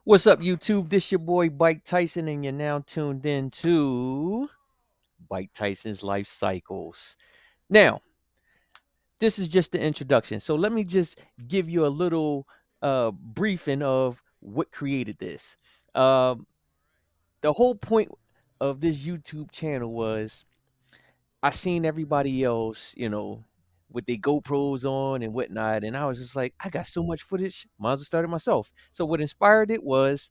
What's up, YouTube? This your boy Bike-Tyson, and you're now tuned in to Bike-Tyson's Life Cycles. Now, this is just the introduction. So let me just give you a little briefing of what created this. Um, the whole point of this YouTube channel was I seen everybody else, with their GoPros on and whatnot, and I was just like, I got so much footage, might as well start it myself. So what inspired it was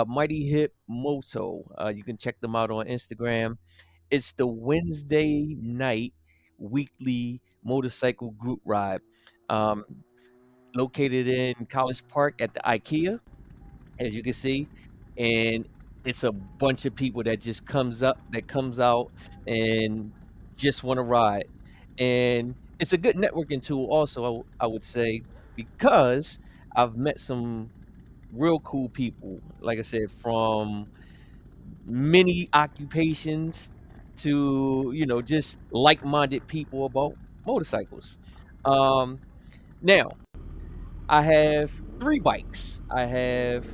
Mighty Hip Moto. You can check them out on Instagram. It's the Wednesday night weekly motorcycle group ride, um, located in College Park at the IKEA, as you can see, and it's a bunch of people that comes out and just want to ride, and it's a good networking tool. Also, I would say, because I've met some real cool people, like I said, from many occupations to just like-minded people about motorcycles. Um, Now I have three bikes. I have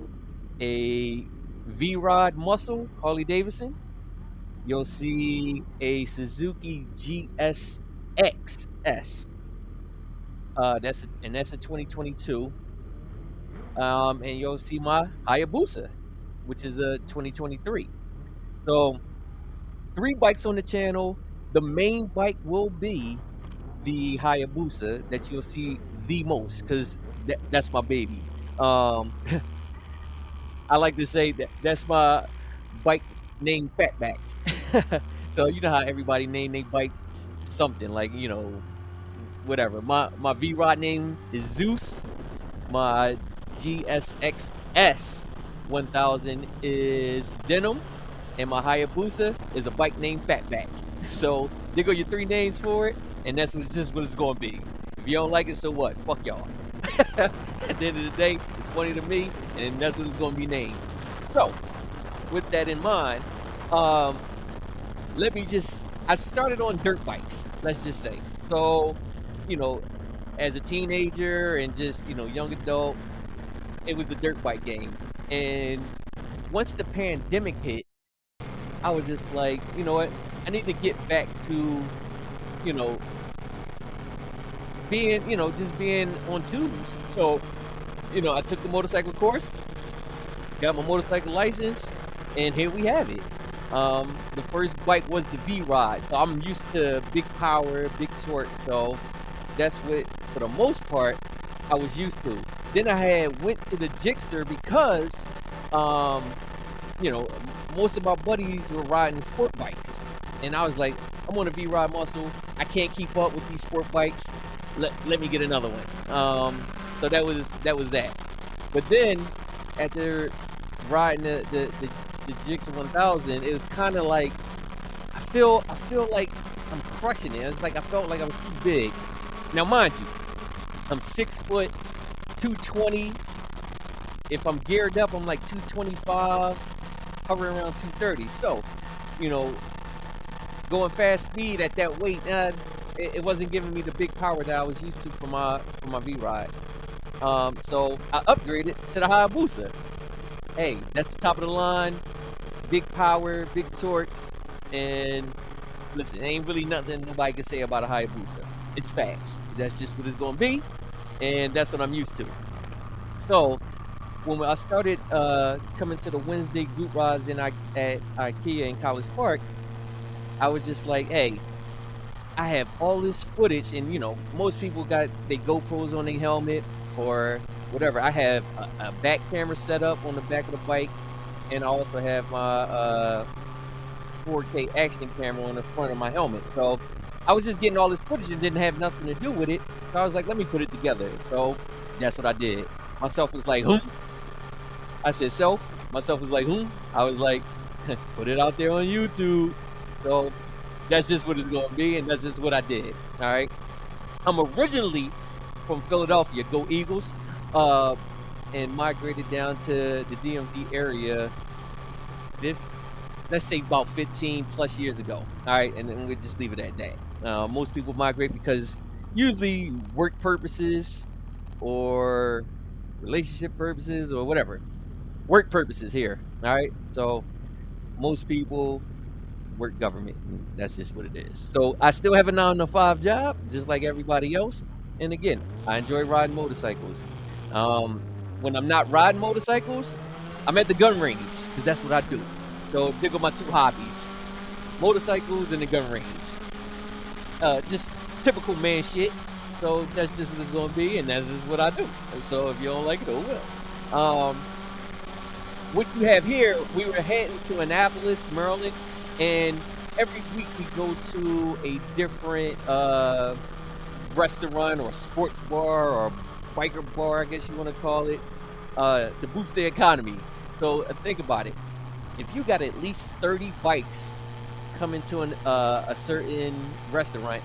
a V-Rod Muscle Harley Davidson. You'll see a Suzuki GSX-S. That's a 2022. And you'll see my Hayabusa, which is a 2023. So 3 bikes on the channel. The main bike will be the Hayabusa that you'll see the most, because that's my baby. Um, I like to say that's my bike named Fatback. So you know how everybody name their bike something like, whatever. My V-Rod name is Zeus. My GSX-S 1000 is Denim, and my Hayabusa is a bike named Fatback. So there go your 3 names for it, and just what it's gonna be. If you don't like it, so what? Fuck y'all. At the end of the day, it's funny to me, and that's what it's gonna be named. So with that in mind, um, I started on dirt bikes, let's just say. So, you know, as a teenager and just, young adult, it was the dirt bike game. And once the pandemic hit, I was just like, you know what? I need to get back to, you know, just being on tubes. So, I took the motorcycle course, got my motorcycle license, and here we have it. The first bike was the V-Rod. So I'm used to big power, big torque. So that's what, for the most part, I was used to. Then I had went to the Gixxer because, um, you know, most of my buddies were riding sport bikes, and I was like, I'm on a V-Rod muscle. I can't keep up with these sport bikes. Let me get another one. So that was that. But then after riding the Gixxer 1000, it was kind of like I feel like I'm crushing it. It's like I felt like I was too big. Now, mind you, I'm 6 foot, 220. If I'm geared up, I'm like 225, hovering around 230. So, you know, going fast speed at that weight, it wasn't giving me the big power that I was used to for my V-Ride. So I upgraded to the Hayabusa. Hey, that's the top of the line, big power, big torque, and listen, ain't really nothing nobody can say about a Hayabusa. It's fast. That's just what it's gonna be, and that's what I'm used to. So when I started coming to the Wednesday group rides at IKEA in College Park, I was just like, hey, I have all this footage, and most people got their GoPros on their helmet or whatever. I have a back camera set up on the back of the bike, and I also have my 4K action camera on the front of my helmet. So I was just getting all this footage and didn't have nothing to do with it. So I was like, let me put it together. So that's what I did. Myself was like, I said self. Myself was like, I was like, put it out there on YouTube. So that's just what it's going to be, and that's just what I did. All right. I'm originally from Philadelphia, go Eagles, and migrated down to the DMV area, let's say about 15 plus years ago. All right. And then we'll just leave it at that. Most people migrate because usually work purposes or relationship purposes or whatever. work purposes here. All right. So most people work government, and that's just what it is. So I still have a 9 to 5 job, just like everybody else. And again, I enjoy riding motorcycles. Um, when I'm not riding motorcycles, I'm at the gun range because that's what I do. So there go my two hobbies: motorcycles and the gun range. Just typical man shit. So that's just what it's gonna be, and that's just what I do. And so if you don't like it, oh well. What you have here, we were heading to Annapolis, Maryland, and every week we go to a different restaurant or sports bar or biker bar, I guess you want to call it, to boost the economy. So think about it. If you got at least 30 bikes coming to a certain restaurant,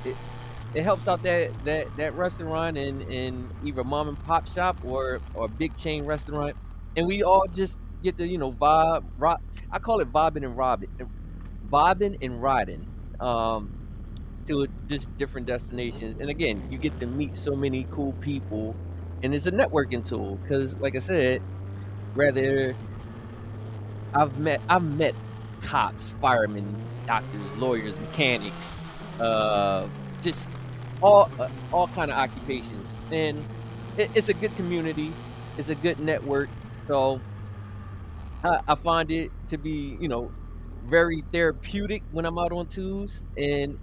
it helps out that restaurant and either mom and pop shop or a big chain restaurant, and we all just get to vibe. I call it vibing and riding to just different destinations. And again, you get to meet so many cool people, and it's a networking tool because, like I said, rather I've met cops, firemen, doctors, lawyers, mechanics, just all kind of occupations, and it's a good community. It's a good network. So I find it to be very therapeutic when I'm out on tubes, and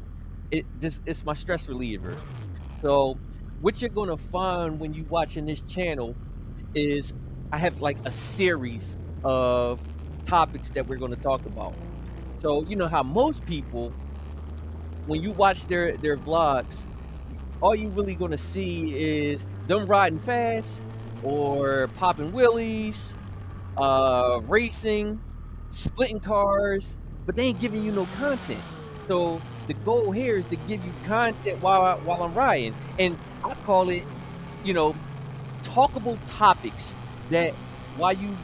it's my stress reliever. So what you're gonna find when you watching this channel is I have like a series of topics that we're gonna talk about. So you know how most people, when you watch their vlogs, all you really gonna see is them riding fast or popping wheelies, racing, splitting cars, but they ain't giving you no content. So the goal here is to give you content while I'm riding, and I call it, you know, talkable topics that while you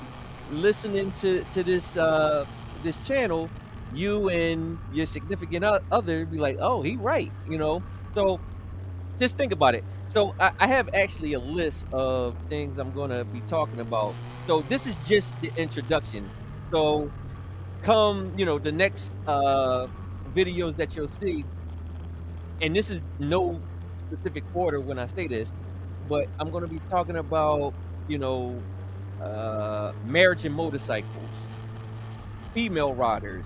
listening to this channel, you and your significant other be like, oh, he right. So just think about it. So I have actually a list of things I'm gonna be talking about. So this is just the introduction. So come, the next videos that you'll see, and this is no specific order when I say this, but I'm gonna be talking about, you know, marriage and motorcycles, female riders,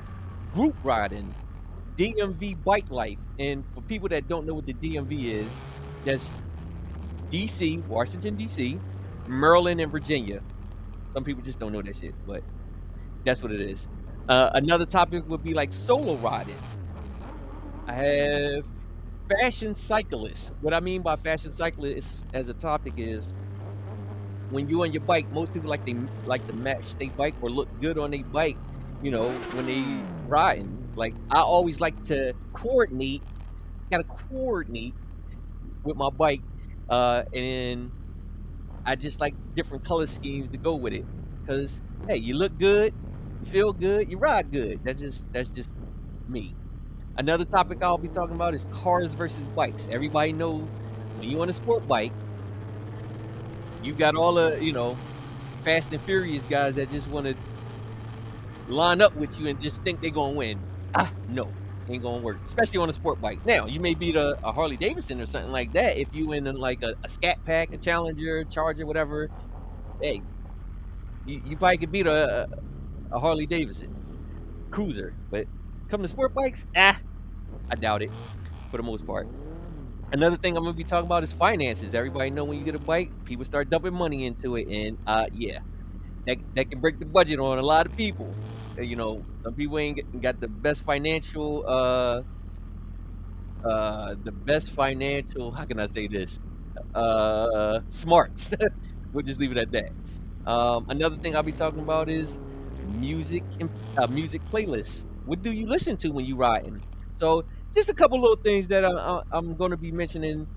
group riding, DMV bike life. And for people that don't know what the DMV is, that's DC, Washington, DC, Maryland, and Virginia. Some people just don't know that shit, but that's what it is. Another topic would be like solo riding. I have fashion cyclists. What I mean by fashion cyclists as a topic is when you on your bike, most people like to match their bike or look good on their bike, when they riding. Like I always like to coordinate, gotta coordinate with my bike, and I just like different color schemes to go with it. Cause hey, you look good, you feel good, you ride good. That's just me. Another topic I'll be talking about is cars versus bikes. Everybody knows when you on a sport bike, you got all the Fast and Furious guys that just want to line up with you and just think they're gonna win. No, ain't gonna work. Especially on a sport bike. Now you may beat a Harley Davidson or something like that if you in like a Scat Pack, a Challenger, Charger, whatever. Hey, you probably could beat a Harley Davidson cruiser, but come to sport bikes, I doubt it for the most part. Another thing I'm gonna be talking about is finances. Everybody know when you get a bike, people start dumping money into it, and yeah, that can break the budget on a lot of people. Some people ain't got the best financial. How can I say this? Smarts. We'll just leave it at that. Another thing I'll be talking about is music and music playlists. What do you listen to when you riding? So just a couple little things that I'm going to be mentioning